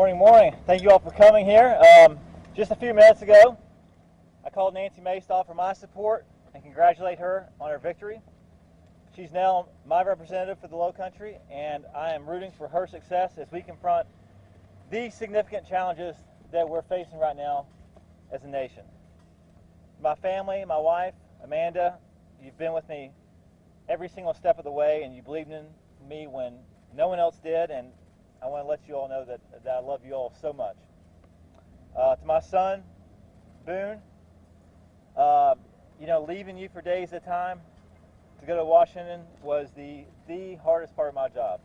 Morning, morning. Thank you all for coming here. Just a few minutes ago, I called Nancy Maystaw for my support and congratulate her on her victory. She's now my representative for the Low Country, and I am rooting for her success as we confront these significant challenges that we're facing right now as a nation. My family, my wife, Amanda, you've been with me every single step of the way, and you believed in me when no one else did, and I want to let you all know that I love you all so much. To my son, Boone, leaving you for days at a time to go to Washington was the hardest part of my job.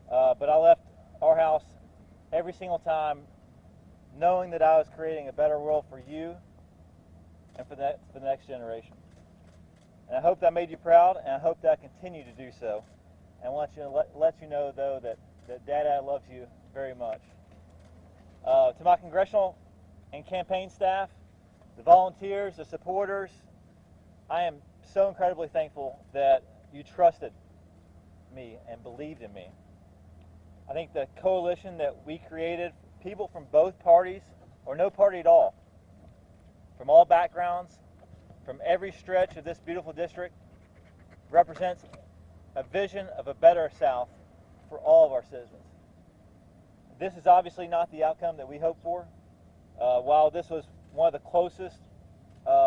But I left our house every single time knowing that I was creating a better world for you and for the next generation. And I hope that made you proud, and I hope that I continue to do so. And I want to let you know, though, that Dad loves you very much. To my congressional and campaign staff, the volunteers, the supporters, I am so incredibly thankful that you trusted me and believed in me. I think the coalition that we created, people from both parties, or no party at all, from all backgrounds, from every stretch of this beautiful district, represents a vision of a better South for all of our citizens. This is obviously not the outcome that we hoped for. While this was one of the closest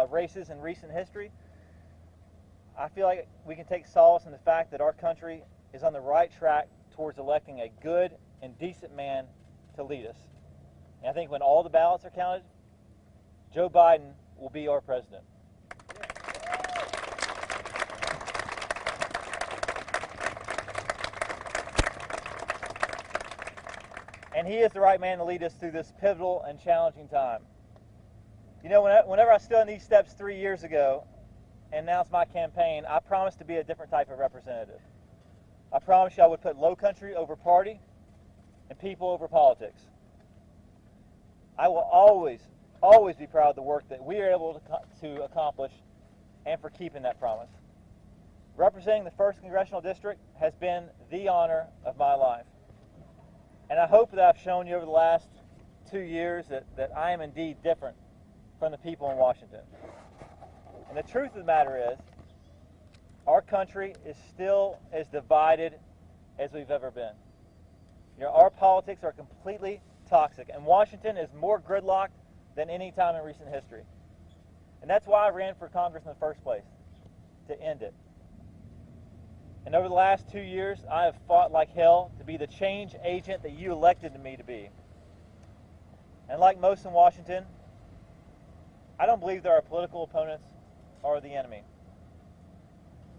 races in recent history, I feel like we can take solace in the fact that our country is on the right track towards electing a good and decent man to lead us. And I think when all the ballots are counted, Joe Biden will be our president. And he is the right man to lead us through this pivotal and challenging time. You know, whenever I stood on these steps 3 years ago and announced my campaign, I promised to be a different type of representative. I promised you I would put Low Country over party and people over politics. I will always be proud of the work that we are able to accomplish and for keeping that promise. Representing the 1st Congressional District has been the honor of my life. And I hope that I've shown you over the last 2 years that I am indeed different from the people in Washington. And the truth of the matter is, our country is still as divided as we've ever been. You know, our politics are completely toxic, and Washington is more gridlocked than any time in recent history. And that's why I ran for Congress in the first place, to end it. And over the last 2 years, I have fought like hell to be the change agent that you elected me to be. And like most in Washington, I don't believe that our political opponents are the enemy.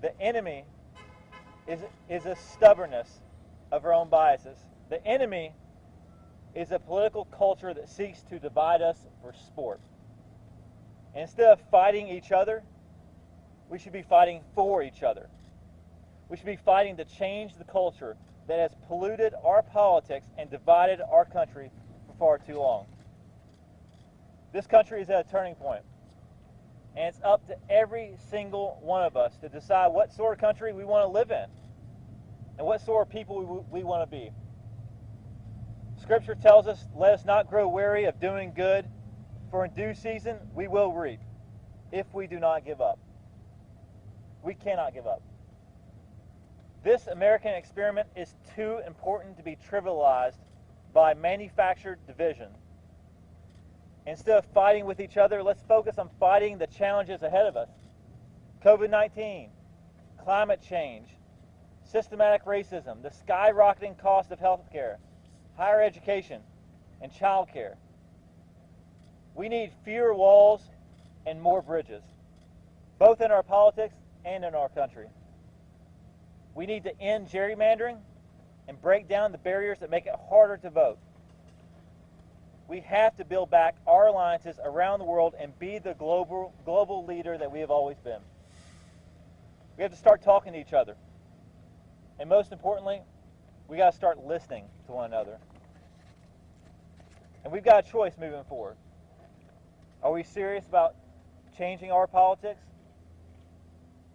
The enemy is a stubbornness of our own biases. The enemy is a political culture that seeks to divide us for sport. And instead of fighting each other, we should be fighting for each other. We should be fighting to change the culture that has polluted our politics and divided our country for far too long. This country is at a turning point, and it's up to every single one of us to decide what sort of country we want to live in and what sort of people we want to be. Scripture tells us, let us not grow weary of doing good, for in due season we will reap if we do not give up. We cannot give up. This American experiment is too important to be trivialized by manufactured division. Instead of fighting with each other, let's focus on fighting the challenges ahead of us. COVID-19, climate change, systematic racism, the skyrocketing cost of health care, higher education, and child care. We need fewer walls and more bridges, both in our politics and in our country. We need to end gerrymandering and break down the barriers that make it harder to vote. We have to build back our alliances around the world and be the global leader that we have always been. We have to start talking to each other. And most importantly, we got to start listening to one another. And we've got a choice moving forward. Are we serious about changing our politics?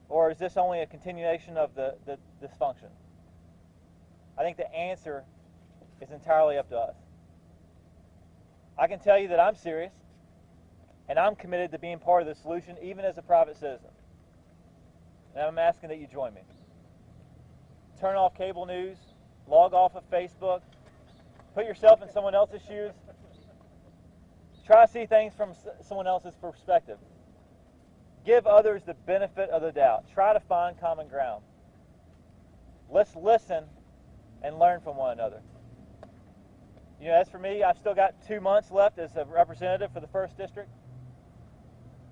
Or is this only a continuation of the dysfunction? I think the answer is entirely up to us. I can tell you that I'm serious, and I'm committed to being part of the solution, even as a private citizen. And I'm asking that you join me. Turn off cable news, log off of Facebook, put yourself in someone else's shoes, try to see things from someone else's perspective. Give others the benefit of the doubt. Try to find common ground. Let's listen and learn from one another. You know, as for me, I've still got 2 months left as a representative for the 1st District.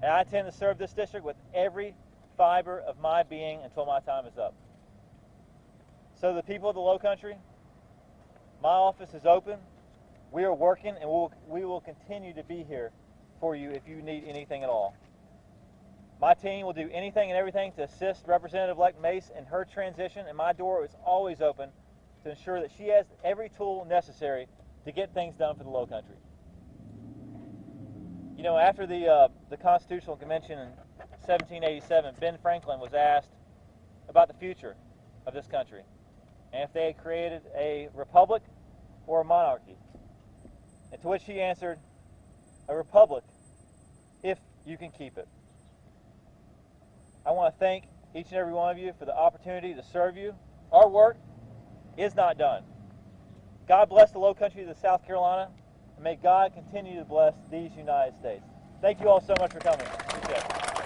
And I intend to serve this district with every fiber of my being until my time is up. So the people of the Low Country, my office is open. We are working, and we will continue to be here for you if you need anything at all. My team will do anything and everything to assist Representative-elect Mace in her transition, and my door is always open to ensure that she has every tool necessary to get things done for the Low Country. You know, after the Constitutional Convention in 1787, Ben Franklin was asked about the future of this country and if they had created a republic or a monarchy. And to which he answered, a republic, if you can keep it. I want to thank each and every one of you for the opportunity to serve you. Our work is not done. God bless the Low Country of South Carolina, and may God continue to bless these United States. Thank you all so much for coming. Appreciate it.